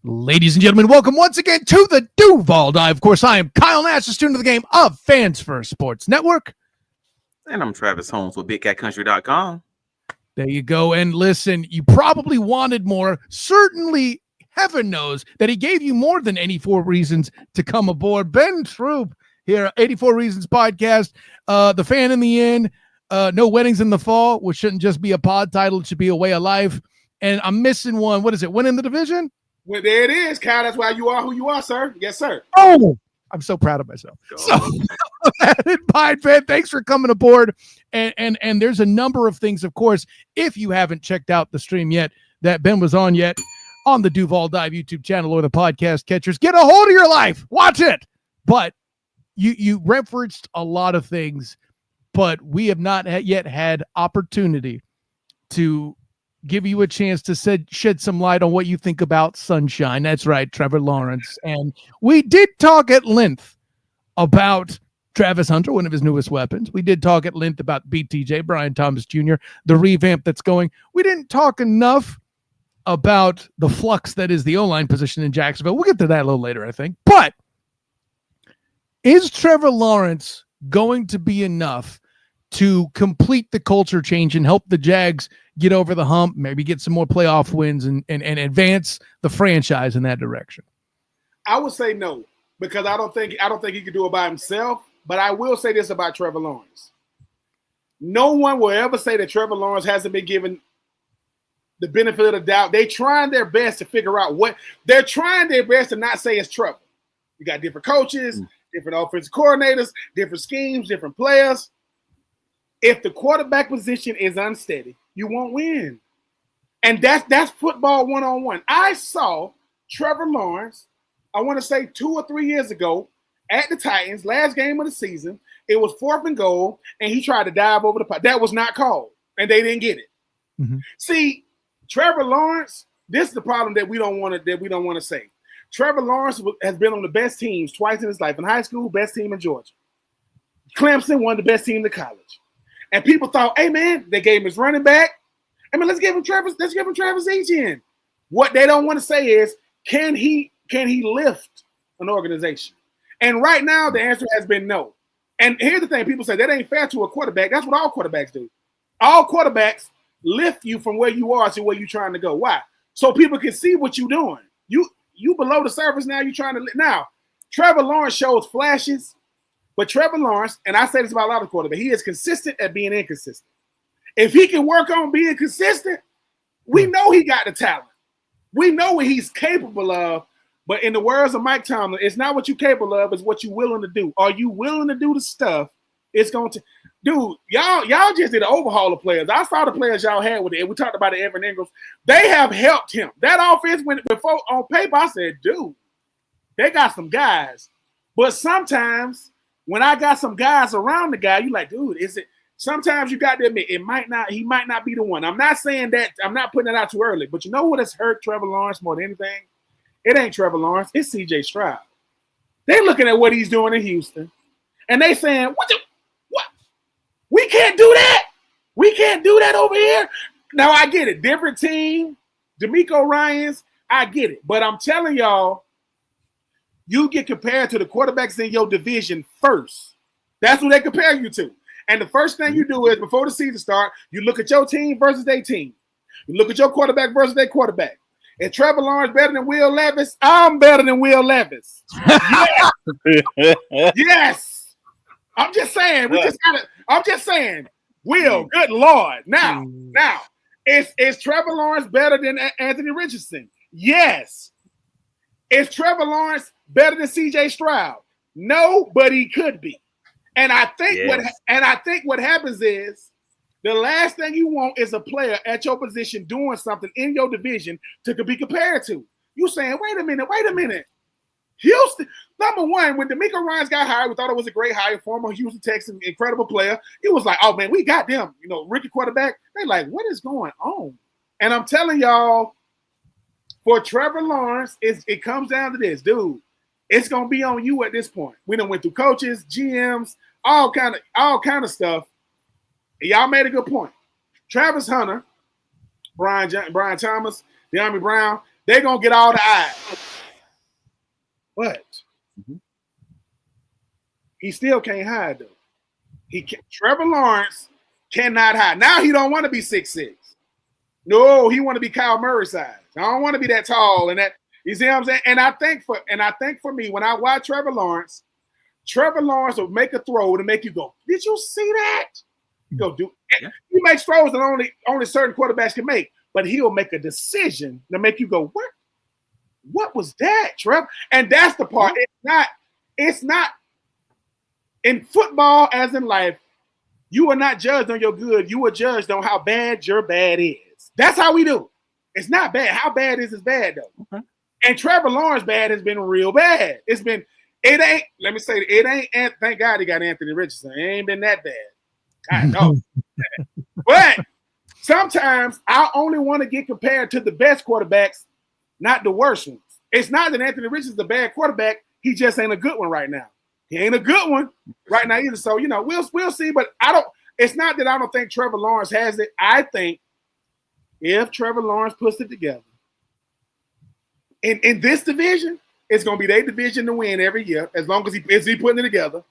Ladies and gentlemen, welcome once again to the Duuuval Dive. Of course, I am Kyle Nash, the student of the game of Fans First Sports Network. And I'm Travis Holmes with BigCatCountry.com. There you go. And listen, you probably wanted more. Certainly, heaven knows that he gave you more than 84 reasons to come aboard. Ben Troupe here, 84 Reasons Podcast, The Fan in the Inn, No Weddings in the Fall, which shouldn't just be a pod title. It should be a way of life. And I'm missing one. What is it? Winning the division? Well, there it is, Kyle. That's why you are who you are, sir. Yes, sir. Oh, I'm so proud of myself. So, Ben, thanks for coming aboard. And there's a number of things, of course, if you haven't checked out the stream yet, that Ben was on yet, on the Duval Dive YouTube channel or the podcast catchers, get a hold of your life. Watch it. But you referenced a lot of things, but we have not yet had opportunity to give you a chance to shed some light on what you think about Sunshine. That's right, Trevor Lawrence. And we did talk at length about Travis Hunter, one of his newest weapons. We did talk at length about BTJ, Brian Thomas Jr., the revamp that's going. We didn't talk enough about the flux that is the O-line position in Jacksonville. We'll get to that a little later, I think. But is Trevor Lawrence going to be enough to complete the culture change and help the Jags get over the hump, maybe get some more playoff wins and advance the franchise in that direction? I would say no, because I don't think he can do it by himself. But I will say this about Trevor Lawrence. No one will ever say that Trevor Lawrence hasn't been given the benefit of the doubt. They're trying their best to figure out they're trying their best to not say it's trouble. You got different coaches, different offensive coordinators, different schemes, different players. If the quarterback position is unsteady, you won't win. And that's football one-on-one. I saw Trevor Lawrence, I want to say 2 or 3 years ago, at the Titans, last game of the season. It was 4th and goal, and he tried to dive over the pipe. That was not called, and they didn't get it. Mm-hmm. See, Trevor Lawrence, this is the problem that we don't want to say. Trevor Lawrence has been on the best teams twice in his life. In high school, best team in Georgia. Clemson, one of the best teams in college. And people thought, hey man, they gave him his running back. I mean, let's give him Travis Etienne. What they don't want to say is, can he lift an organization? And right now, the answer has been no. And here's the thing: people say that ain't fair to a quarterback. That's what all quarterbacks do. All quarterbacks lift you from where you are to where you're trying to go. Why? So people can see what you're doing. You below the surface now. You're trying to now. Trevor Lawrence shows flashes. But Trevor Lawrence, and I say this about a lot of quarterbacks, he is consistent at being inconsistent. If he can work on being consistent, we know he got the talent. We know what he's capable of. But in the words of Mike Tomlin, it's not what you're capable of, it's what you're willing to do. Are you willing to do the stuff it's going to – dude, y'all just did an overhaul of players. I saw the players y'all had with it. We talked about the Evan Ingrams. They have helped him. That offense, before on paper, I said, dude, they got some guys. But sometimes – when I got some guys around the guy, you like, dude, is it? Sometimes you got to admit, he might not be the one. I'm not saying that, I'm not putting it out too early, but you know what has hurt Trevor Lawrence more than anything? It ain't Trevor Lawrence, it's CJ Stroud. They're looking at what he's doing in Houston, and they saying, what? We can't do that. We can't do that over here. Now, I get it. Different team, DeMeco Ryans, I get it. But I'm telling y'all, you get compared to the quarterbacks in your division first. That's what they compare you to. And the first thing you do is, before the season starts, you look at your team versus their team. You look at your quarterback versus their quarterback. Is Trevor Lawrence better than Will Levis? I'm better than Will Levis. Yes. Yes. I'm just saying. I'm just saying. Will, good Lord. Now, is Trevor Lawrence better than Anthony Richardson? Yes. Is Trevor Lawrence better than CJ Stroud? No, but he could be. And I think what happens is, the last thing you want is a player at your position doing something in your division to be compared to. You saying, wait a minute. Houston, number one, when DeMeco Ryans got hired, we thought it was a great hire, former Houston Texans, incredible player. It was like, oh man, we got them, rookie quarterback. They're like, what is going on? And I'm telling y'all, for Trevor Lawrence, it comes down to this, dude. It's gonna be on you at this point. We done went through coaches, GMs, all kind of stuff. Y'all made a good point. Travis Hunter, Brian Thomas, De'Ami Brown, They're gonna get all the eyes. But he still can't hide though. Trevor Lawrence cannot hide. Now he don't want to be 6'6". No, he want to be Kyle Murray size. I don't want to be that tall and that. You see what I'm saying? And I think for me, when I watch Trevor Lawrence will make a throw to make you go, did you see that? You go do. Yeah. He makes throws that only certain quarterbacks can make, but he'll make a decision to make you go, what was that, Trev? And that's the part. It's not in football as in life. You are not judged on your good. You are judged on how bad your bad is. That's how we do. It's not bad. How bad is bad though? Okay. And Trevor Lawrence bad has been real bad. It ain't, thank God he got Anthony Richardson. It ain't been that bad. I know. But sometimes I only want to get compared to the best quarterbacks, not the worst ones. It's not that Anthony Richardson's a bad quarterback. He just ain't a good one right now. He ain't a good one right now either. So, we'll see. But it's not that I don't think Trevor Lawrence has it. I think if Trevor Lawrence puts it together, in this division, it's going to be their division to win every year as long as he putting it together.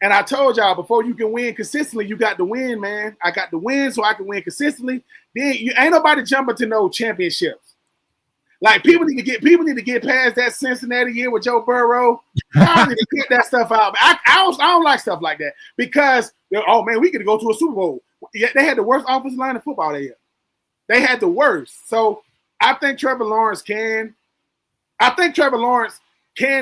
And I told y'all, before you can win consistently, you got to win, man. I got to win so I can win consistently. Then ain't nobody jumping to no championships. Like people need to get past that Cincinnati year with Joe Burrow. I need to get that stuff out. I don't like stuff like that because we could go to a Super Bowl. Yeah, they had the worst offensive line in football that year. They had the worst. So I think Trevor Lawrence can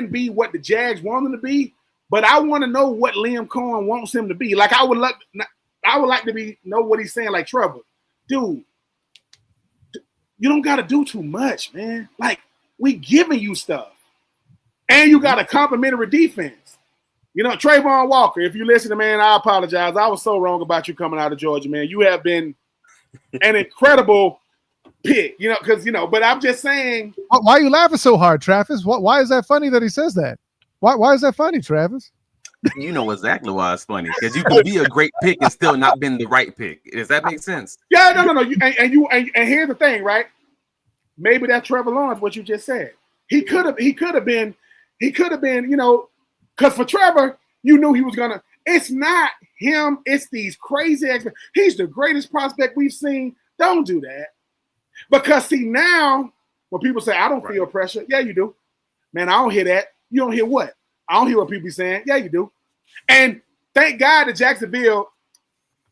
be what the Jags want him to be. But I want to know what Liam Coen wants him to be. Like I would like to know what he's saying. Like, Trevor, dude, you don't got to do too much, man. Like, we giving you stuff, and you got a complimentary defense. Trayvon Walker. If you listen to, man, I apologize. I was so wrong about you coming out of Georgia, man. You have been an incredible pick. But I'm just saying. Why are you laughing so hard, Travis? Why is that funny that he says that? Why is that funny, Travis? You know exactly why it's funny. Because you can be a great pick and still not been the right pick. Does that make sense? Yeah, no. And here's the thing, right? Maybe that's Trevor Lawrence, what you just said. He could have been, because for Trevor, you knew he was gonna. It's not him, it's these crazy he's the greatest prospect we've seen. Don't do that. Because see, now when people say I don't feel pressure, yeah, you do. Man, I don't hear that. You don't hear what? I don't hear what people be saying. Yeah, you do. And thank God that Jacksonville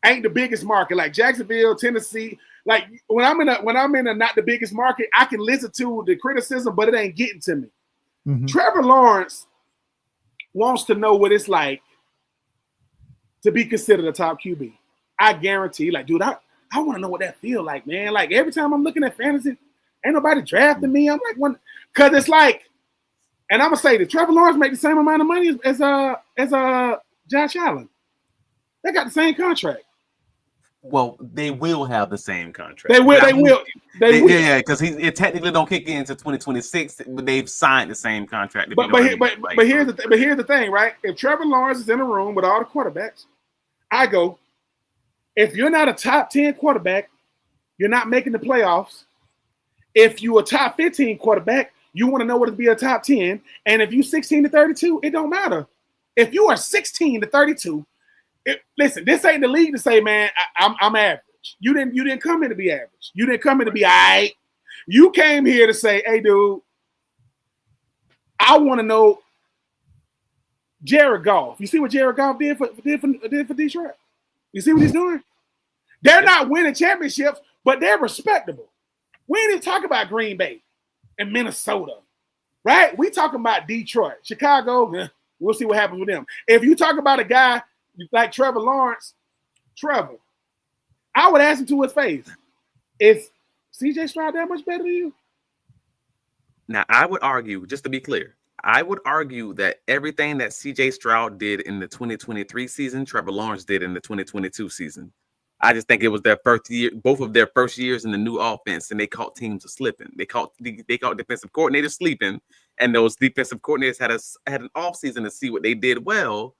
ain't the biggest market. Like Jacksonville, Tennessee. Like when I'm in a not the biggest market, I can listen to the criticism, but it ain't getting to me. Mm-hmm. Trevor Lawrence wants to know what it's like to be considered a top QB. I guarantee, like, dude, I want to know what that feel like, man. Like every time I'm looking at fantasy, ain't nobody drafting me. I'm like, because it's like. And I'm gonna say that Trevor Lawrence made the same amount of money as Josh Allen. They got the same contract. Well, they will have the same contract. They will. Yeah, because it technically don't kick in until 2026, but they've signed the same contract. But here's the thing, right? If Trevor Lawrence is in a room with all the quarterbacks, I go, if you're not a top 10 quarterback, you're not making the playoffs. If you're a top 15 quarterback, you want to know what to be a top 10. And if you 16 to 32, it don't matter. If you are 16 to 32, listen, this ain't the league to say, man, I'm average. You didn't come here to be average. You didn't come here to be all right. You came here to say, hey, dude, I want to know Jared Goff. You see what Jared Goff did for Detroit? You see what he's doing? They're not winning championships, but they're respectable. We ain't even talking about Green Bay and Minnesota, right? We talking about Detroit. Chicago, we'll see what happens with them. If you talk about a guy like Trevor Lawrence, Trevor, I would ask him to his face, is CJ Stroud that much better than you? Now, I would argue, just to be clear, I would argue that everything that CJ Stroud did in the 2023 season, Trevor Lawrence did in the 2022 season. I just think it was their first year, both of their first years in the new offense, and they caught teams slipping. They caught defensive coordinators sleeping, and those defensive coordinators had an offseason to see what they did well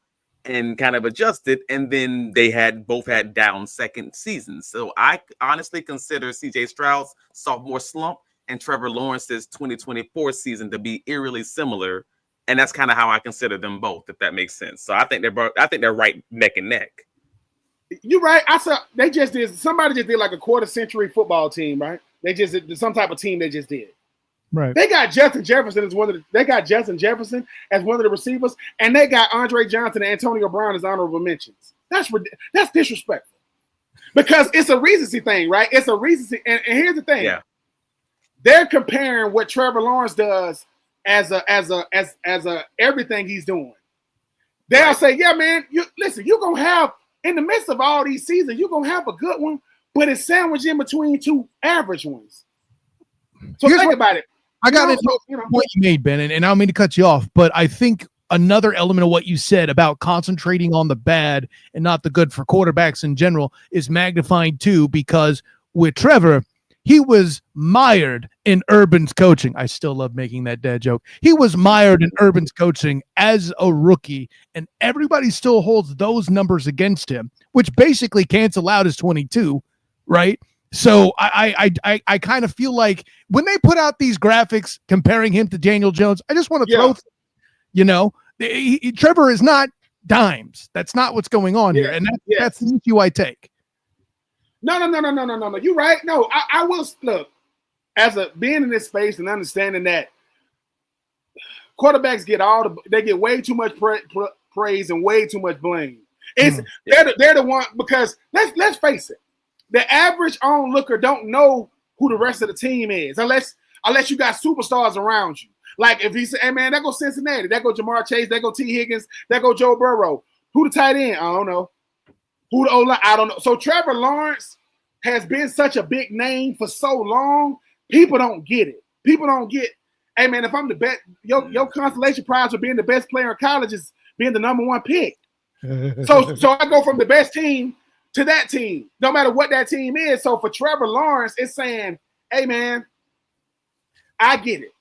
and kind of adjusted, and then they both had down second seasons. So I honestly consider CJ Stroud's sophomore slump and Trevor Lawrence's 2024 season to be eerily similar. And that's kind of how I consider them both, if that makes sense. So I think they're right neck and neck. You're right. I saw somebody just did like a quarter century football team, right? They just did some type of team they just did. Right. They got Justin Jefferson as one of the receivers, and they got Andre Johnson and Antonio Brown as honorable mentions. That's disrespectful. Because it's a recency thing, right? It's a recency, and here's the thing. Yeah. They're comparing what Trevor Lawrence does as a everything he's doing. They'll say, yeah, man, you're gonna have in the midst of all these seasons, you're gonna have a good one, but it's sandwiched in between two average ones. So think about it. I got into what you made, Ben, and I don't mean to cut you off, but I think another element of what you said about concentrating on the bad and not the good for quarterbacks in general is magnifying too, because with Trevor, he was mired in Urban's coaching. I still love making that dad joke. He was mired in Urban's coaching as a rookie, and everybody still holds those numbers against him, which basically cancel out his 22, right? So I kind of feel like when they put out these graphics comparing him to Daniel Jones, I just want to throw, Trevor is not dimes. That's not what's going on here, and that's the issue I take. No. You're right. No, I will look as being in this space and understanding that quarterbacks get way too much praise and way too much blame. They're the one, because let's face it, the average onlooker don't know who the rest of the team is unless you got superstars around you. Like if he say, hey man, that go Cincinnati, that go Jamar Chase, that go T. Higgins, that go Joe Burrow. Who the tight end? I don't know. Who the O-line? I don't know. So Trevor Lawrence has been such a big name for so long, people don't get it. People don't get, hey man, if I'm the best, your consolation prize for being the best player in college is being the number one pick. So I go from the best team to that team, no matter what that team is. So for Trevor Lawrence, it's saying, hey man, I get it.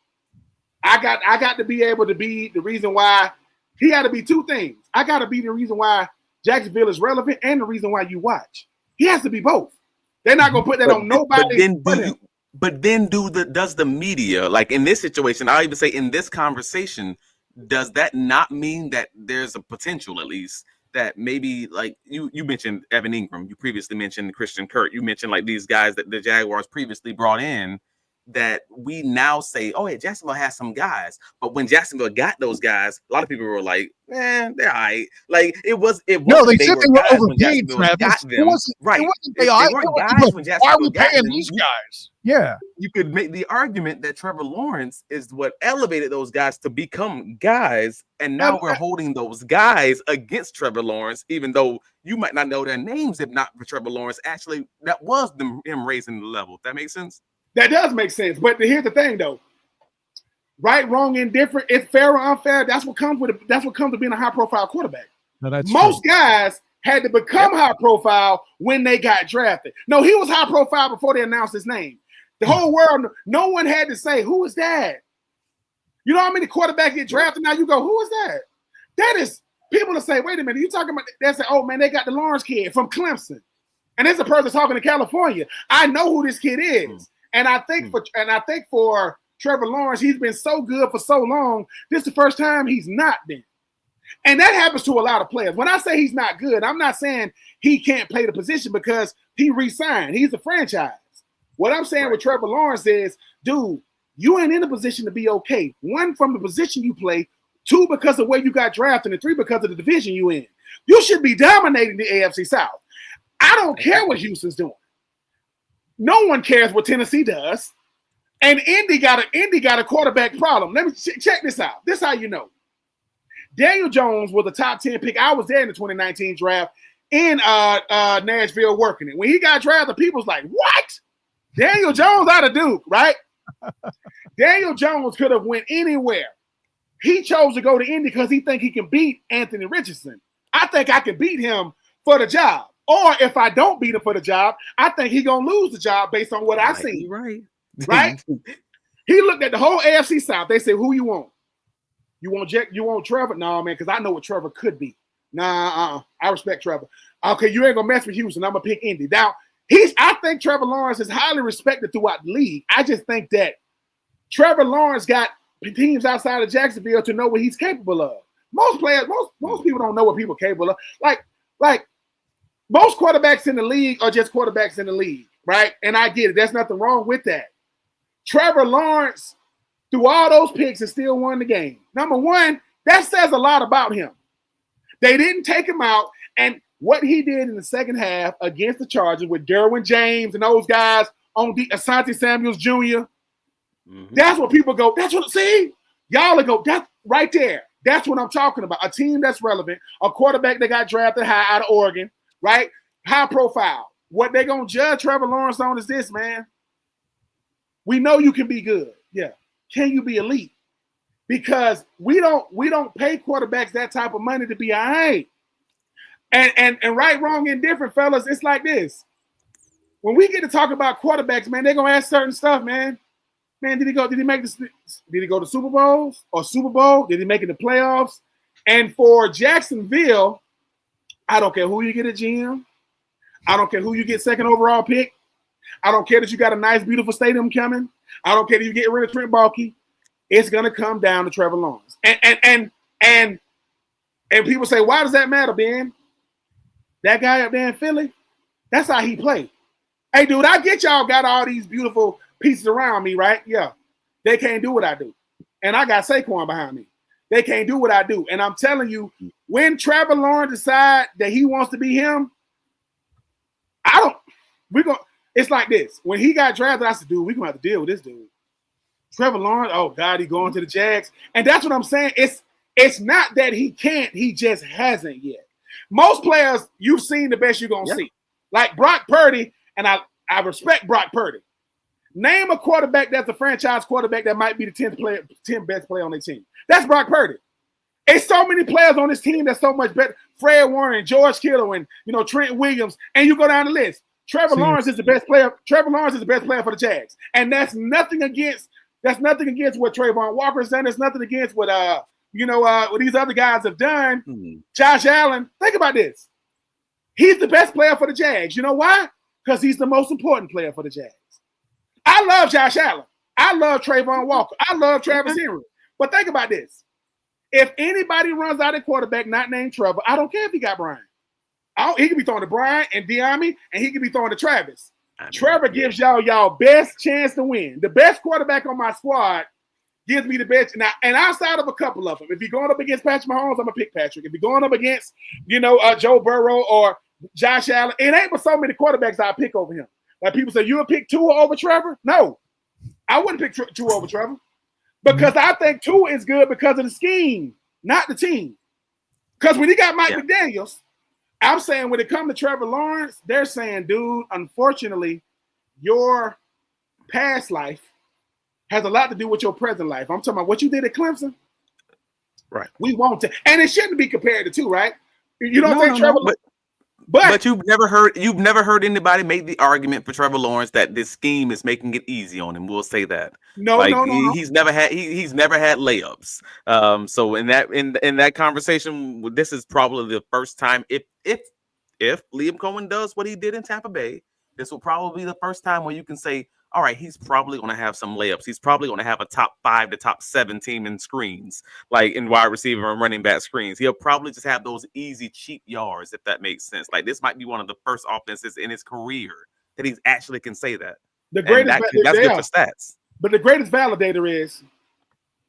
I got to be able to be the reason why he got to be two things. I got to be the reason why Jacksonville is relevant and the reason why you watch. He has to be both. They're not gonna put that on nobody. Does the media, like in this situation, I'll even say in this conversation, does that not mean that there's a potential, at least, that maybe, like you mentioned Evan Ingram, you previously mentioned Christian Kirk, you mentioned like these guys that the Jaguars previously brought in, that we now say, oh, yeah, Jacksonville has some guys. But when Jacksonville got those guys, a lot of people were like, man, they're all right. Like it was no, they said they were overpaid, Travis. It wasn't they weren't guys when Jacksonville. Why are we paying these guys? Yeah. You could make the argument that Trevor Lawrence is what elevated those guys to become guys. And now we're holding those guys against Trevor Lawrence, even though you might not know their names if not for Trevor Lawrence. Actually, that was him raising the level. If that makes sense? That does make sense. But here's the thing, though. Right, wrong, indifferent, it's fair or unfair. That's what comes to being a high-profile quarterback. No, most guys had to become high-profile when they got drafted. No, he was high-profile before they announced his name. The whole world, no one had to say, who is that? You know how many quarterbacks get drafted now? You go, who is that? That is, people will say, wait a minute, you talking about, they say, oh, man, they got the Lawrence kid from Clemson. And there's a person talking to California. I know who this kid is. And I think for Trevor Lawrence, he's been so good for so long. This is the first time he's not been. And that happens to a lot of players. When I say he's not good, I'm not saying he can't play the position because he re-signed. He's a franchise. What I'm saying with Trevor Lawrence is, dude, you ain't in a position to be okay. One, from the position you play. Two, because of where you got drafted. And three, because of the division you in. You should be dominating the AFC South. I don't care what Houston's doing. No one cares what Tennessee does. And Indy got a quarterback problem. Let me check this out. This is how you know. Daniel Jones was a top 10 pick. I was there in the 2019 draft in Nashville working it. When he got drafted, people was like, what? Daniel Jones out of Duke, right? Daniel Jones could have went anywhere. He chose to go to Indy because he think he can beat Anthony Richardson. I think I can beat him for the job. Or if I don't beat him for the job, I think he's going to lose the job based on what I see. Right. He looked at the whole AFC South. They said, who you want? You want Trevor? No, man, because I know what Trevor could be. I respect Trevor. Okay, you ain't going to mess with Houston. I'm going to pick Indy. Now, I think Trevor Lawrence is highly respected throughout the league. I just think that Trevor Lawrence got teams outside of Jacksonville to know what he's capable of. Most players, most people don't know what people are capable of. Like most quarterbacks in the league are just quarterbacks in the league, right? And I get it. There's nothing wrong with that. Trevor Lawrence, through all those picks, has still won the game. Number one, that says a lot about him. They didn't take him out, and what he did in the second half against the Chargers with Derwin James and those guys on the Asante Samuels Jr., that's what people go, that's what, see? Y'all go, that's right there. That's what I'm talking about. A team that's relevant, a quarterback that got drafted high out of Oregon, right? High profile. What they're going to judge Trevor Lawrence on is this, man. We know you can be good. Yeah. Can you be elite? Because we don't pay quarterbacks that type of money to be all right. And right, wrong, indifferent, fellas, it's like this. When we get to talk about quarterbacks, man, they're gonna ask certain stuff, man. Man, did he go to Super Bowls or Super Bowl? Did he make it to playoffs? And for Jacksonville, I don't care who you get at GM. I don't care who you get second overall pick. I don't care that you got a nice, beautiful stadium coming. I don't care that you get rid of Trent Baalke. It's gonna come down to Trevor Lawrence. And people say, why does that matter, Ben? That guy up there in Philly, that's how he played. Hey, dude, I get y'all got all these beautiful pieces around me, right? Yeah. They can't do what I do. And I got Saquon behind me. They can't do what I do. And I'm telling you, when Lawrence decides that he wants to be him, it's like this. When he got drafted, I said, dude, we're going to have to deal with this dude. Trevor Lawrence, oh, God, he going to the Jags. And that's what I'm saying. It's not that he can't. He just hasn't yet. Most players, you've seen the best you're going to see. Like Brock Purdy, and I respect Brock Purdy. Name a quarterback that's a franchise quarterback that might be the 10th best player on their team. That's Brock Purdy. It's so many players on this team that's so much better. Fred Warner, George Kittle, and Trent Williams, and you go down the list. Trevor Lawrence is the best player. Trevor Lawrence is the best player for the Jags. And that's nothing against what Trayvon Walker's done. That's nothing against what what these other guys have done. Josh Allen, think about this. He's the best player for the Jags. You know why? Because he's the most important player for the Jags. I love Josh Allen. I love Trayvon Walker. I love Travis Henry. But think about this. If anybody runs out of quarterback not named Trevor, I don't care if he got Brian. He could be throwing to Brian and Diami, and he could be throwing to Travis. Trevor gives y'all best chance to win. The best quarterback on my squad gives me the best. Now, and outside of a couple of them, if you're going up against Patrick Mahomes, I'm going to pick Patrick. If you're going up against, Joe Burrow or Josh Allen, it ain't but so many quarterbacks I pick over him. Like people say, you would pick Tua over Trevor? No, I wouldn't pick Tua over Trevor because I think Tua is good because of the scheme, not the team. Because when he got Mike McDaniels, I'm saying when it comes to Trevor Lawrence, they're saying, dude, unfortunately, your past life has a lot to do with your present life. I'm talking about what you did at Clemson. Right. We won't. And it shouldn't be compared to two, right? You don't think Trevor But you've never heard anybody make the argument for Trevor Lawrence that this scheme is making it easy on him. We'll say that. No. He's never had layups. So in that conversation, this is probably the first time if Liam Coen does what he did in Tampa Bay, this will probably be the first time where you can say, all right, he's probably going to have some layups. He's probably going to have a top 5 to top 7 team in screens, like in wide receiver and running back screens. He'll probably just have those easy, cheap yards, if that makes sense. Like this might be one of the first offenses in his career that he actually can say that. That's good for stats. But the greatest validator is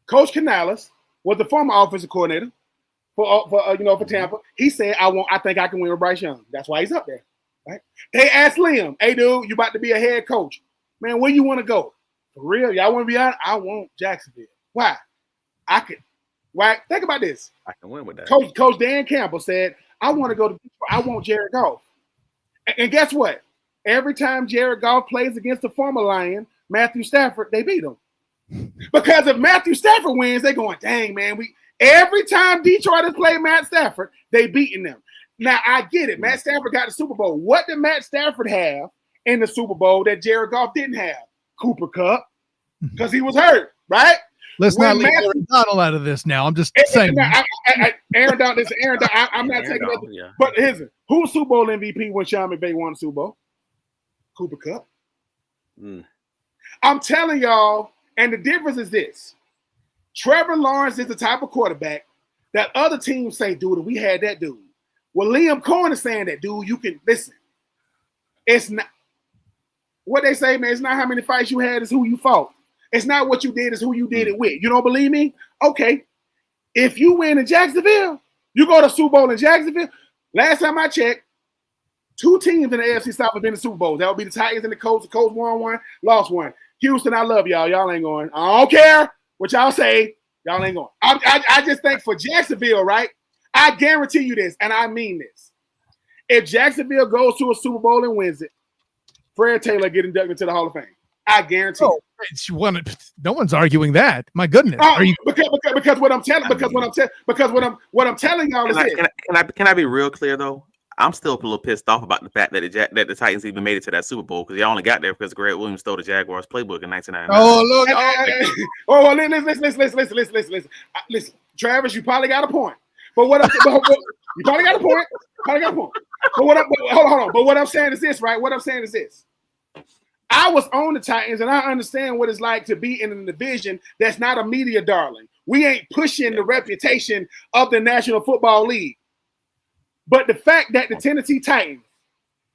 Coach Canales was the former offensive coordinator for Tampa. He said, I think I can win with Bryce Young. That's why he's up there. Right? They asked Liam, hey, dude, you about to be a head coach. Man, where you want to go? For real? Y'all want to be honest? I want Jacksonville. Why? Right? Think about this. I can win with that. Coach Dan Campbell said, I want to go to Detroit. I want Jared Goff. And guess what? Every time Jared Goff plays against the former Lion, Matthew Stafford, they beat him. Because if Matthew Stafford wins, they're going, dang, man. Every time Detroit has played Matt Stafford, they beating them. Now, I get it. Matt Stafford got the Super Bowl. What did Matt Stafford have in the Super Bowl that Jared Goff didn't have? Cooper Kupp, because he was hurt, right? Let's not leave Aaron Donald out of this now. I'm just saying. Aaron Donald, I'm not taking that. Yeah. But who's Super Bowl MVP when Sean McVay won the Super Bowl? Cooper Kupp. Mm. I'm telling y'all, and the difference is this. Trevor Lawrence is the type of quarterback that other teams say, dude, we had that dude. Well, Liam Coen is saying that, dude, you can listen. It's not what they say, man. It's not how many fights you had, it's who you fought. It's not what you did, it's who you did it with. You don't believe me? Okay. If you win in Jacksonville, you go to Super Bowl in Jacksonville. Last time I checked, 2 teams in the AFC South have been to Super Bowl. That would be the Titans and the Colts. The Colts won one, lost one. Houston, I love y'all. Y'all ain't going. I don't care what y'all say. Y'all ain't going. I just think for Jacksonville, right? I guarantee you this, and I mean this. If Jacksonville goes to a Super Bowl and wins it, Fred Taylor get inducted into the Hall of Fame. I guarantee. Oh, no one's arguing that. My goodness. Are you because what I'm telling what I'm telling y'all is this. Can I be real clear though? I'm still a little pissed off about the fact that the Titans even made it to that Super Bowl because they only got there because Greg Williams stole the Jaguars playbook in 1999. Oh, look! Listen, Travis, you probably got a point. But what you probably got a point. But hold on. But what I'm saying is this, right? What I'm saying is this. I was on the Titans, and I understand what it's like to be in a division that's not a media darling. We ain't pushing the reputation of the National Football League. But the fact that the Tennessee Titans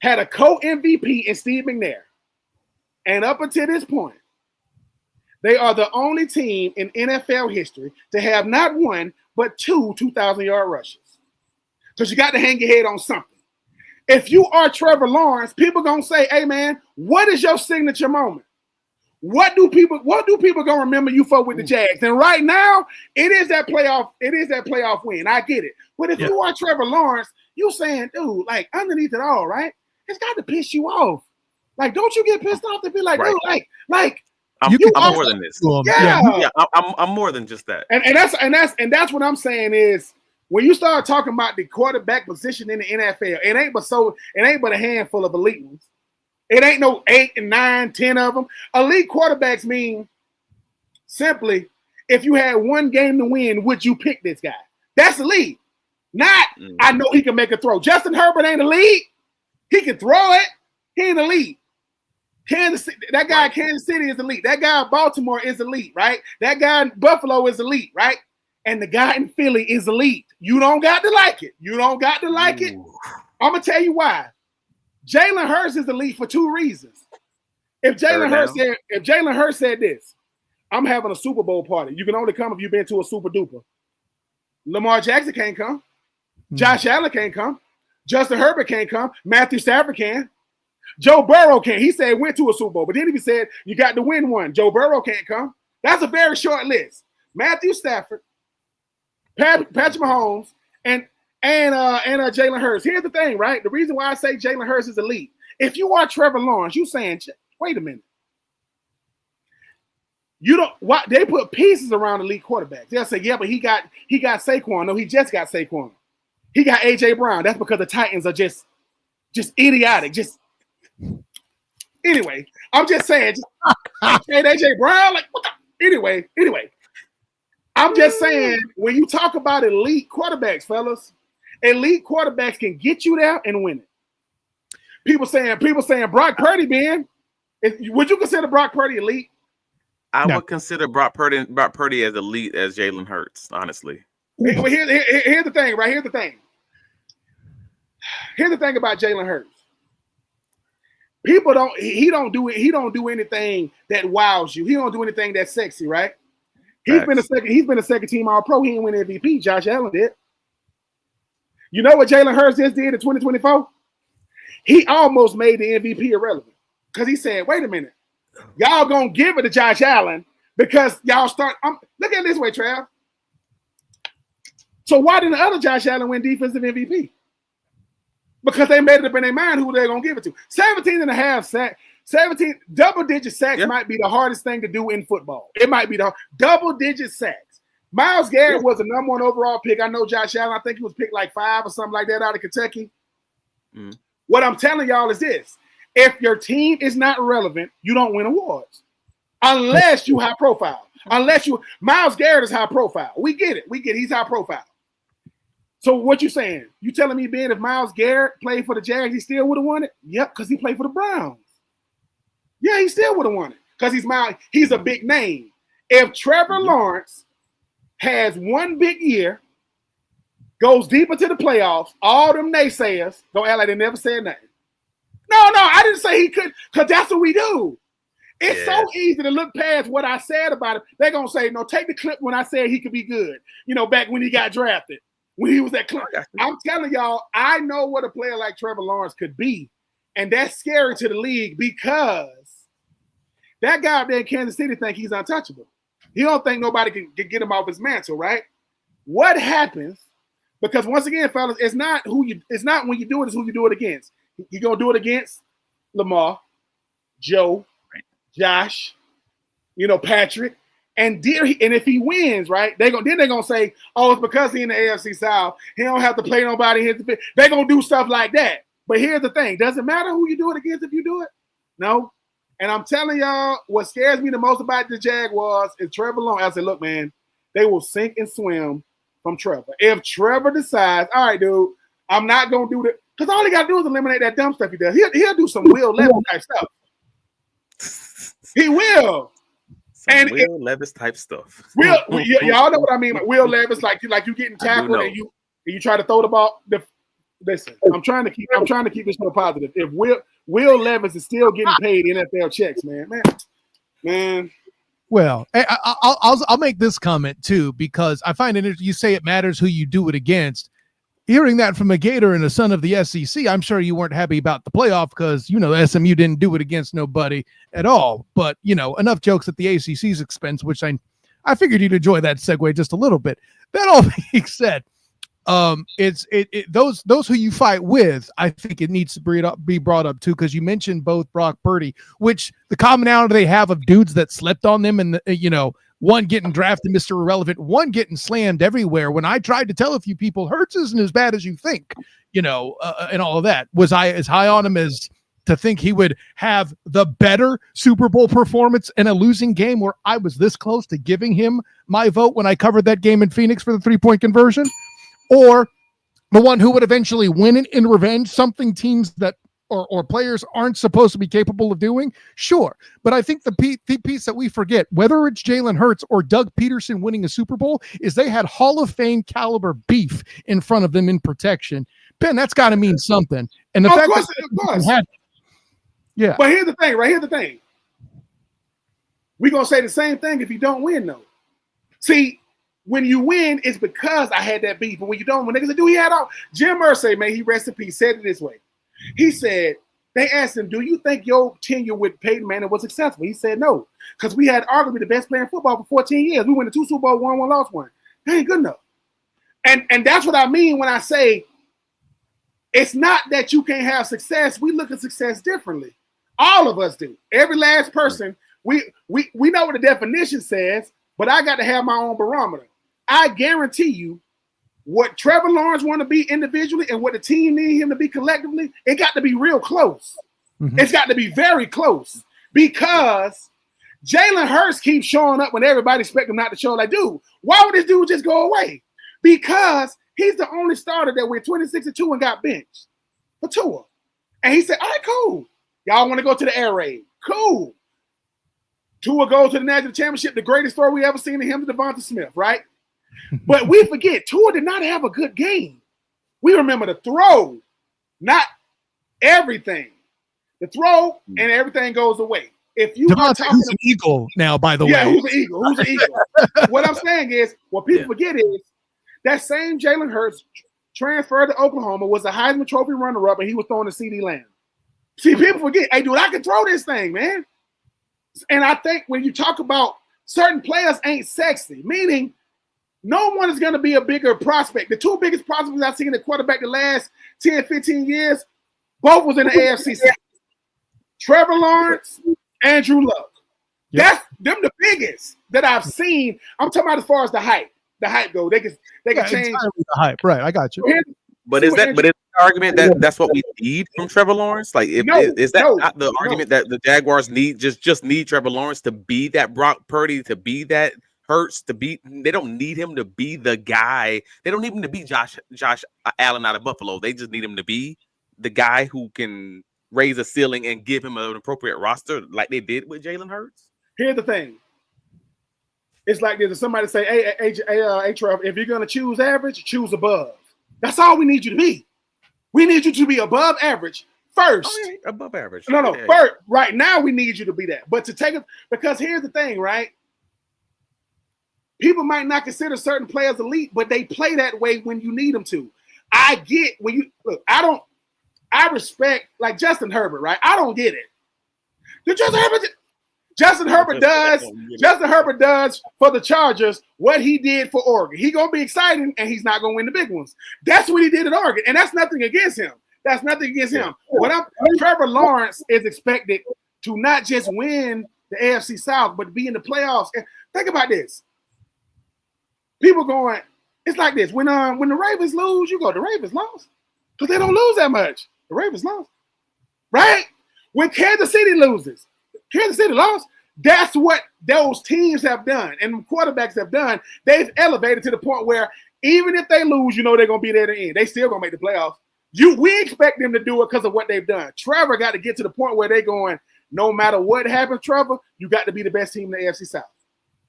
had a co-MVP in Steve McNair, and up until this point, they are the only team in NFL history to have not one, but 2 2,000-yard rushes. Because you got to hang your head on something. If you are Trevor Lawrence, people going to say, hey, man, what is your signature moment? What do people gonna remember you for with the Jags? And right now, it is that playoff win. I get it. But if you are Trevor Lawrence, you saying, dude, like underneath it all, right? It's got to piss you off. Like, don't you get pissed off to be like, dude, like I'm more than this. Yeah. I'm more than just that. And that's what I'm saying is when you start talking about the quarterback position in the NFL, it ain't but a handful of elite ones. It ain't no 8 and 9, 10 of them. Elite quarterbacks mean simply if you had one game to win, would you pick this guy? That's elite. Not I know he can make a throw. Justin Herbert ain't elite. He can throw it. He ain't elite. Kansas City is elite. That guy in Baltimore is elite, right? That guy in Buffalo is elite, right? And the guy in Philly is elite. You don't got to like it. I'm gonna tell you why. Jalen Hurts is elite for 2 reasons. If Jalen Hurts said this, I'm having a Super Bowl party. You can only come if you've been to a super duper. Lamar Jackson can't come. Josh Allen can't come. Justin Herbert can't come. Matthew Stafford can. Joe Burrow can't. He said went to a Super Bowl, but then he said you got to win one. Joe Burrow can't come. That's a very short list. Matthew Stafford, Patrick Mahomes, and Jalen Hurts. Here's the thing, right? The reason why I say Jalen Hurts is elite. If you are Trevor Lawrence, you saying, wait a minute. You don't what they put pieces around elite quarterbacks. They'll say, yeah, but he got Saquon. No, he just got Saquon. He got AJ Brown. That's because the Titans are just idiotic. Anyway, I'm just saying, AJ Brown, like what the, anyway. I'm just saying, when you talk about elite quarterbacks, fellas, elite quarterbacks can get you there and win it. People saying Brock Purdy, Ben. Would you consider Brock Purdy elite? I would consider Brock Purdy as elite as Jalen Hurts, honestly. Well, here's the thing, right? Here's the thing. Here's the thing about Jalen Hurts. He don't do anything that wows you. He don't do anything that's sexy, right? He's been a second team All-Pro. He didn't win MVP. Josh Allen did. You know what Jalen Hurts just did in 2024? He almost made the MVP irrelevant because he said, wait a minute. Y'all gonna give it to Josh Allen because y'all start. Look at it this way, Trav. So why didn't the other Josh Allen win defensive MVP? Because they made it up in their mind who they're gonna give it to. 17.5 sacks, 17 double-digit sacks might be the hardest thing to do in football. It might be the double-digit sacks. Myles Garrett was the number 1 overall pick. I know Josh Allen. I think he was picked like 5 or something like that out of Kentucky. What I'm telling y'all is this. If your team is not relevant, you don't win awards. Unless you high profile. Myles Garrett is high profile. We get it. He's high profile. So what you saying? You telling me, Ben, if Myles Garrett played for the Jags, he still would have won it? Yep, because he played for the Browns. Yeah, he still would have won it because he's a big name. If Trevor Lawrence has one big year, goes deep into the playoffs, all them naysayers don't act like they never said nothing. No, I didn't say he couldn't, because that's what we do. It's so easy to look past what I said about him. They're going to say, no, take the clip when I said he could be good. Back when he got drafted, when he was at Clemson. I'm telling y'all, I know what a player like Trevor Lawrence could be. And that's scary to the league because that guy up there in Kansas City think he's untouchable. He don't think nobody can get him off his mantle, right? What happens? Because once again, fellas, it's not when you do it, it's who you do it against. You're gonna do it against Lamar, Joe, Josh, Patrick, and if he wins, right? They're gonna say, oh, it's because he's in the AFC South. He don't have to play nobody. They're gonna do stuff like that. But here's the thing: doesn't matter who you do it against if you do it. No. And I'm telling y'all, what scares me the most about the Jaguars is Trevor Lawrence. I said, look, man, they will sink and swim from Trevor. If Trevor decides, all right, dude, I'm not going to do that, because all he got to do is eliminate that dumb stuff he does. He'll do some Will Levis type stuff. He will. Will Levis type stuff. Y'all know what I mean. Will Levis, like you getting tackled and you try to throw the ball. Listen, I'm trying to keep this more positive. If Will Levis is still getting paid NFL checks, man. Well, I'll make this comment too, because I find it. You say it matters who you do it against. Hearing that from a Gator and a son of the SEC, I'm sure you weren't happy about the playoff because SMU didn't do it against nobody at all. But enough jokes at the ACC's expense, which I figured you'd enjoy that segue just a little bit. That all being said, those who you fight with, I think it needs to be brought up too, because you mentioned both Brock Purdy, which the commonality they have of dudes that slept on them, and one getting drafted Mr. Irrelevant, one getting slammed everywhere. When I tried to tell a few people Hurts isn't as bad as you think, and all of that, was I as high on him as to think he would have the better Super Bowl performance in a losing game where I was this close to giving him my vote when I covered that game in Phoenix for the 3-point conversion? Or the one who would eventually win it in revenge, something teams that or players aren't supposed to be capable of doing? Sure. But I think the piece that we forget, whether it's Jalen Hurts or Doug Peterson winning a Super Bowl, is they had Hall of Fame caliber beef in front of them in protection. Ben, that's got to mean something. And the fact that yeah. But here's the thing, right? Here's the thing. We're going to say the same thing if you don't win, though. See, when you win, it's because I had that beef. But when you don't, when niggas say, dude, he had all. Jim Irsay, man, he rest in peace, said it this way. He said, they asked him, do you think your tenure with Peyton Manning was successful? He said no, because we had arguably the best player in football for 14 years. We went to 2 Super Bowls, won one, lost one. That ain't good enough. And that's what I mean when I say it's not that you can't have success. We look at success differently. All of us do. Every last person, we know what the definition says, but I got to have my own barometer. I guarantee you what Trevor Lawrence want to be individually and what the team need him to be collectively, it got to be real close. Mm-hmm. It's got to be very close because Jalen Hurts keeps showing up when everybody expect him not to show. Like, dude, why would this dude just go away? Because he's the only starter that went 26-2 and got benched for Tua. And he said, all right, cool. Y'all want to go to the air raid. Cool. Tua goes to the national championship, the greatest throw we ever seen in him to Devonta Smith, right? But we forget, Tua did not have a good game. We remember the throw, not everything. The throw and everything goes away. If you are talking who's an eagle now, by the way. Yeah, who's an eagle? Who's an eagle? What I'm saying is, what people forget is that same Jalen Hurts transferred to Oklahoma, was a Heisman Trophy runner-up, and he was throwing to CD Lamb. See, people forget, hey, dude, I can throw this thing, man. And I think when you talk about certain players ain't sexy, meaning no one is going to be a bigger prospect. The two biggest prospects I've seen in the quarterback the last 10, 15 years, both was in the AFC South. Trevor Lawrence, Andrew Luck. Yep. That's them the biggest that I've seen. I'm talking about as far as the hype. The hype go. They can change the hype. Right, I got you. But is the argument that's what we need from Trevor Lawrence? Like, is that not the argument that the Jaguars need? Just need Trevor Lawrence to be that Brock Purdy, to be that Hurts, to be. They don't need him to be the guy. They don't need him to be Josh Allen out of Buffalo. They just need him to be the guy who can raise a ceiling and give him an appropriate roster like they did with Jalen Hurts? Here's the thing. It's like this. If somebody say, hey, Trevor, if you're going to choose average, choose above. That's all we need you to be. We need you to be above average first. Oh, yeah, above average. No. Yeah, first, right now we need you to be that. But to take it, because here's the thing, right? People might not consider certain players elite, but they play that way when you need them to. I get when you look. I respect like Justin Herbert, right? I don't get it. Justin Herbert does for the Chargers what he did for Oregon. He's gonna be exciting, and he's not gonna win the big ones. That's what he did at Oregon, and that's nothing against him. Trevor Lawrence is expected to not just win the AFC South, but be in the playoffs. And think about this. People going, it's like this. When the Ravens lose, you go, the Ravens lost. Because they don't lose that much. The Ravens lost. Right? When Kansas City loses, Kansas City lost. That's what those teams have done and quarterbacks have done. They've elevated to the point where even if they lose, you know they're going to be there at the end. They still going to make the playoffs. We expect them to do it because of what they've done. Trevor got to get to the point where they're going, no matter what happens, Trevor, you got to be the best team in the AFC South.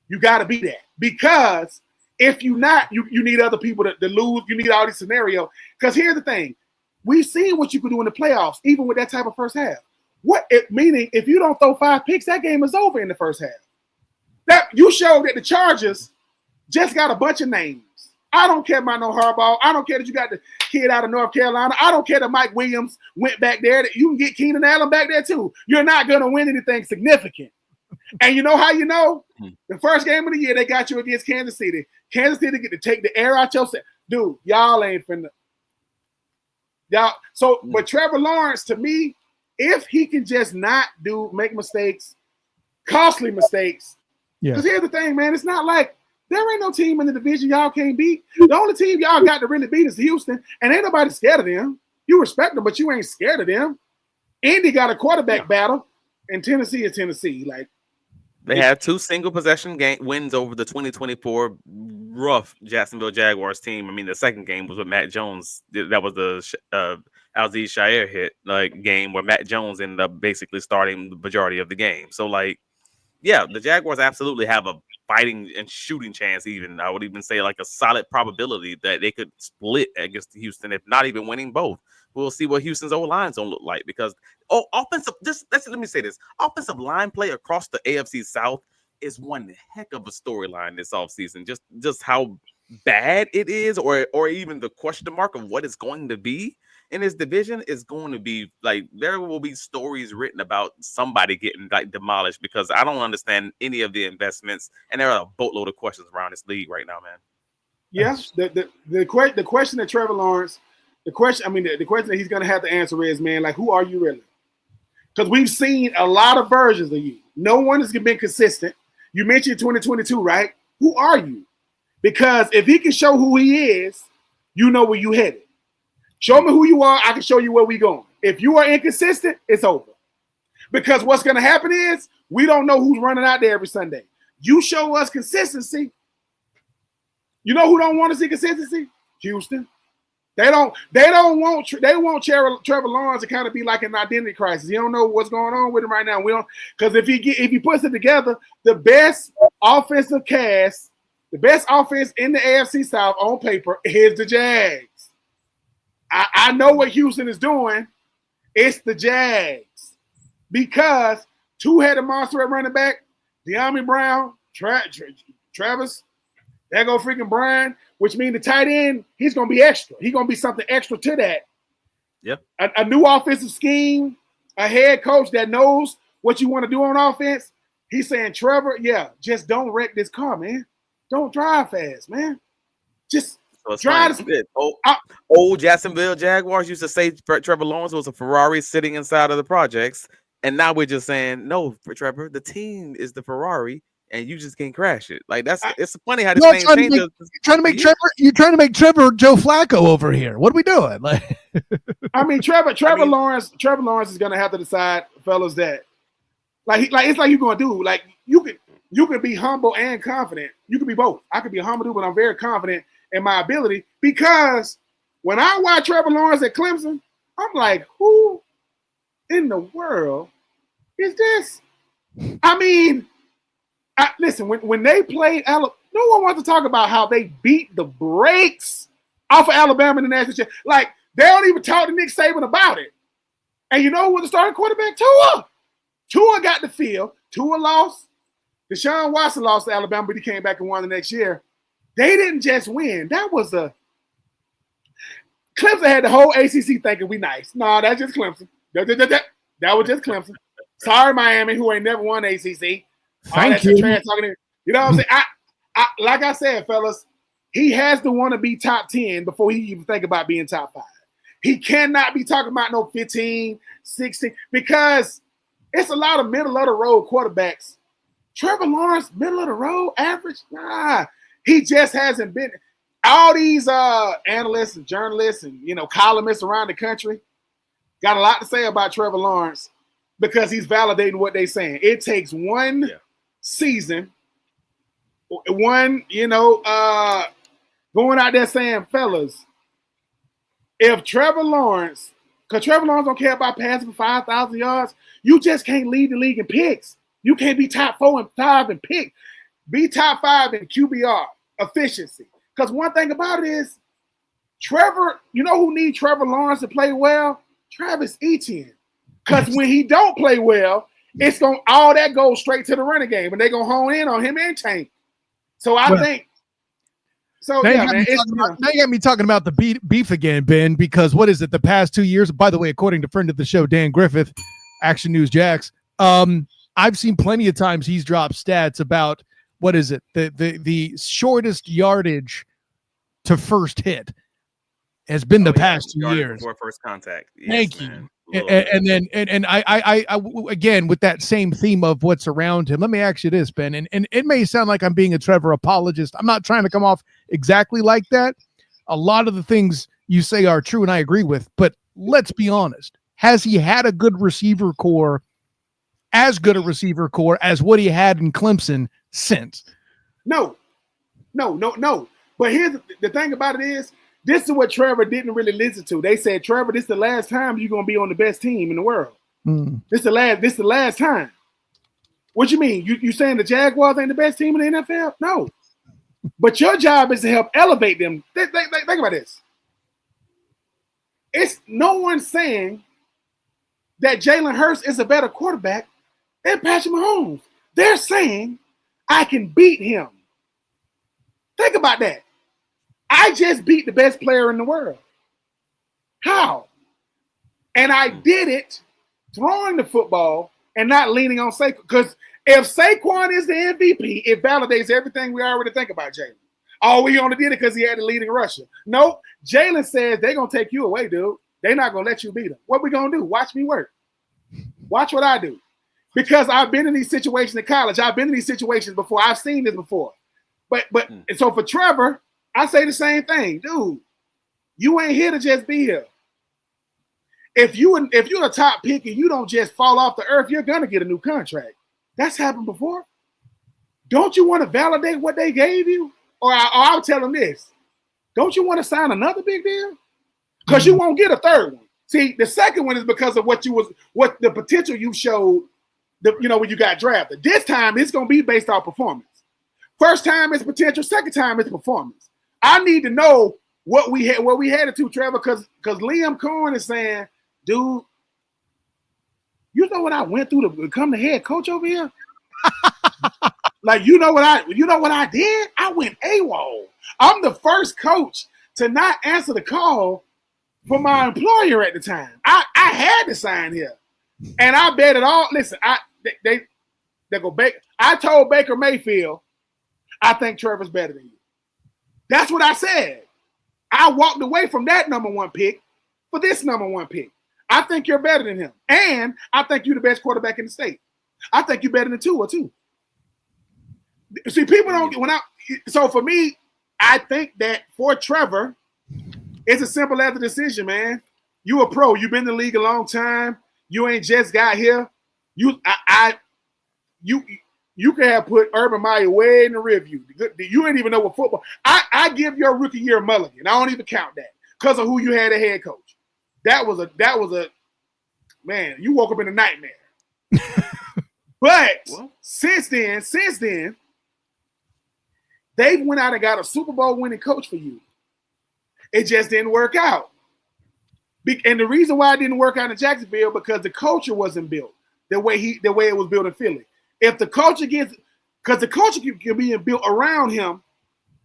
You got to be that. Because if you're not, you need other people to lose. You need all these scenarios. Because here's the thing. We've seen what you can do in the playoffs, even with that type of first half. Meaning if you don't throw 5 picks, that game is over in the first half. That you showed that the Chargers just got a bunch of names. I don't care about no Harbaugh. I don't care that you got the kid out of North Carolina. I don't care that Mike Williams went back there. That you can get Keenan Allen back there too. You're not going to win anything significant. And you know how you know? The first game of the year, they got you against Kansas City. Kansas City get to take the air out your set. Dude, y'all ain't finna. Y'all. So, but Trevor Lawrence, to me, if he can just not make mistakes, costly mistakes. Because here's the thing, man. It's not like there ain't no team in the division y'all can't beat. The only team y'all got to really beat is Houston, and ain't nobody scared of them. You respect them, but you ain't scared of them. Indy got a quarterback battle, and Tennessee is Tennessee. Like they had 2 single possession wins over the 2024 rough Jacksonville Jaguars team. I mean, the second game was with Matt Jones. That was the Alziz Shire hit game where Matt Jones ended up basically starting the majority of the game. So the Jaguars absolutely have a fighting and shooting chance. Even I would even say like a solid probability that they could split against Houston, if not even winning both. We'll see what Houston's O-line's gonna look like because offensive. Let me say this: offensive line play across the AFC South is one heck of a storyline this offseason. Just how bad it is, or even the question mark of what it's going to be in this division is going to be like there will be stories written about somebody getting demolished because I don't understand any of the investments, and there are a boatload of questions around this league right now, man. Yes, the question that Trevor Lawrence. The question that he's going to have to answer is, man, like, who are you really? Because we've seen a lot of versions of you. No one has been consistent. You mentioned 2022, right? Who are you? Because if he can show who he is, you know where you headed. Show me who you are, I can show you where we going. If you are inconsistent, it's over. Because what's going to happen is we don't know who's running out there every Sunday. You show us consistency. You know who don't want to see consistency? Houston. They want Trevor Lawrence to kind of be like an identity crisis. You don't know what's going on with him right now. We don't, because if he puts it together, the best offensive cast, the best offense in the AFC South on paper is the Jags. I know what Houston is doing. It's the Jags because 2-headed monster at running back, De'Ami Brown, Travis. There go freaking Brian, which means the tight end, he's going to be extra. He's going to be something extra to that. Yep. A new offensive scheme, a head coach that knows what you want to do on offense. He's saying, Trevor, just don't wreck this car, man. Don't drive fast, man. Just drive. Old Jacksonville Jaguars used to say Trevor Lawrence was a Ferrari sitting inside of the projects. And now we're just saying, no, for Trevor, the team is the Ferrari. And you just can't crash it. Like it's funny how this thing changes. You're trying to make Trevor Joe Flacco over here. What are we doing? Like, Trevor Lawrence is gonna have to decide, fellas, that it's like you're gonna do. Like you can be humble and confident. You can be both. I can be humble, but I'm very confident in my ability because when I watch Trevor Lawrence at Clemson, I'm like, who in the world is this? I mean, listen, when they played Alabama, no one wants to talk about how they beat the brakes off of Alabama in the national championship. Like, they don't even talk to Nick Saban about it. And you know who was the starting quarterback? Tua. Tua got the field. Tua lost. Deshaun Watson lost to Alabama, but he came back and won the next year. They didn't just win. That was Clemson had the whole ACC thinking we nice. No, that's just Clemson. That was just Clemson. Sorry, Miami, who ain't never won ACC. Thank you. You know what I'm saying? I like I said, fellas, he has to want to be top 10 before he even think about being top 5. He cannot be talking about no 15, 16, because it's a lot of middle of the road quarterbacks. Trevor Lawrence, middle of the road, average? Nah, he just hasn't been. All these analysts and journalists and columnists around the country got a lot to say about Trevor Lawrence because he's validating what they're saying. It takes one season, going out there saying, fellas, if Trevor Lawrence, because Trevor Lawrence don't care about passing for 5,000 yards, you just can't lead the league in picks. You can't be top 4 and 5 in pick. Be top 5 in QBR efficiency. Because one thing about it is, Trevor, you know who need Trevor Lawrence to play well? Travis Etienne. Because when he don't play well, it's going all that goes straight to the running game, and they're gonna hone in on him and Tank. So I think. So now yeah, man. Now you got me talking about the beef again, Ben. Because what is it? The past 2 years, by the way, according to friend of the show, Dan Griffith, Action News Jax, I've seen plenty of times he's dropped stats about what is it? The shortest yardage to first hit has been the past 2 years before first contact. Yes, Thank man. you. And I again with that same theme of what's around him. Let me ask you this, Ben, and it may sound like I'm being a Trevor apologist. I'm not trying to come off exactly like that. A lot of the things you say are true, and I agree with. But let's be honest: has he had a good receiver core, as good a receiver core as what he had in Clemson since? No. But here's the thing about it is, this is what Trevor didn't really listen to. They said, Trevor, this is the last time you're gonna be on the best team in the world. This is the last time. What you mean? You saying the Jaguars ain't the best team in the NFL? No. But your job is to help elevate them. Think about this. It's no one saying that Jalen Hurts is a better quarterback than Patrick Mahomes. They're saying I can beat him. Think about that. I just beat the best player in the world. How? And I did it throwing the football and not leaning on Saquon. Because if Saquon is the MVP, it validates everything we already think about Jalen. Oh, we only did it because he had the leading rusher. Nope. Jalen says they're going to take you away, dude. They're not going to let you beat them. What we going to do? Watch me work. Watch what I do. Because I've been in these situations in college. I've been in these situations before. I've seen this before. But and so for Trevor, I say the same thing. Dude, you ain't here to just be here. If you're a top pick and you don't just fall off the earth, you're going to get a new contract. That's happened before. Don't you want to validate what they gave you? Or I'll tell them this. Don't you want to sign another big deal? Because you won't get a third one. See, the second one is because of what the potential you showed, when you got drafted. This time it's going to be based off performance. First time it's potential. Second time it's performance. I need to know what we had it to, Trevor, because Liam Coen is saying, dude, you know what I went through to become the head coach over here? Like, you know what I did? I went AWOL. I'm the first coach to not answer the call for my employer at the time. I had to sign here. And I bet it all. Listen, they go Baker. I told Baker Mayfield, I think Trevor's better than you. That's what I said. I walked away from that number 1 pick for this number 1 pick. I think you're better than him. And I think you're the best quarterback in the state. I think you're better than Tua too. See, people don't so for me, I think that for Trevor, it's as simple as a decision, man. You a pro. You've been in the league a long time. You ain't just got here. You could have put Urban Meyer way in the review. You ain't even know what football. I give your rookie year a mulligan. I don't even count that because of who you had a head coach. That was man, you woke up in a nightmare. But since then, they went out and got a Super Bowl winning coach for you. It just didn't work out. And the reason why it didn't work out in Jacksonville because the culture wasn't built the way it was built in Philly. If the culture because the culture can be built around him,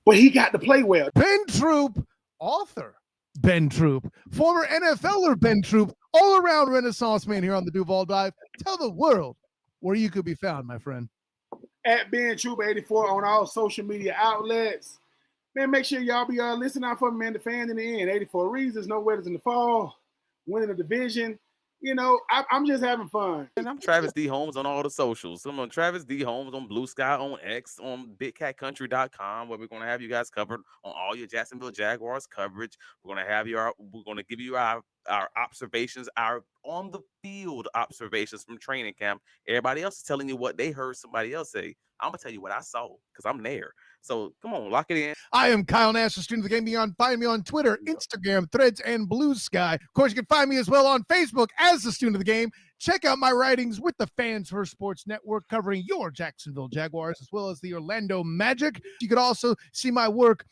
but he got to play well. Ben Troupe, author Ben Troupe, former NFLer Ben Troupe, all-around Renaissance man here on the Duval Dive. Tell the world where you could be found, my friend. At Ben Troupe 84 on all social media outlets. Man, make sure y'all be listening out for me, man. The fan in the end. 84 reasons, no wetters in the fall, winning the division. You know, I'm just having fun. And I'm Travis D. Holmes on all the socials. I'm on Travis D. Holmes on Blue Sky, on X, on BigCatCountry.com, where we're going to have you guys covered on all your Jacksonville Jaguars coverage. We're going to give you our observations, our on the field observations from training camp. Everybody else is telling you what they heard somebody else say. I'm gonna tell you what I saw because I'm there. So come on, lock it in. I am Kyle Nash, the student of the game. Beyond, find me on Twitter, Instagram, Threads, and Blue Sky. Of course, you can find me as well on Facebook as the student of the game. Check out my writings with the Fans First Sports Network covering your Jacksonville Jaguars as well as the Orlando Magic. You could also see my work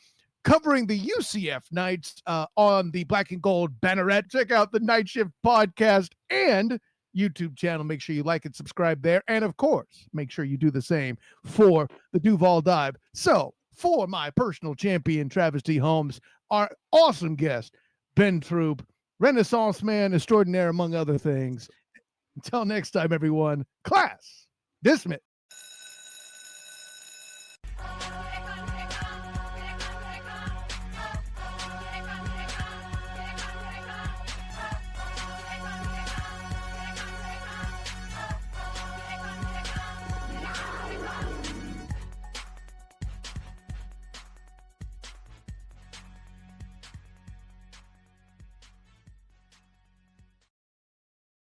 covering the UCF Knights on the Black and Gold Banneret. Check out the Night Shift podcast and YouTube channel. Make sure you like and subscribe there. And of course, make sure you do the same for the Duval Dive. So for my personal champion, Travis D. Holmes, our awesome guest, Ben Troupe, Renaissance man extraordinaire, among other things. Until next time, everyone, class dismissed.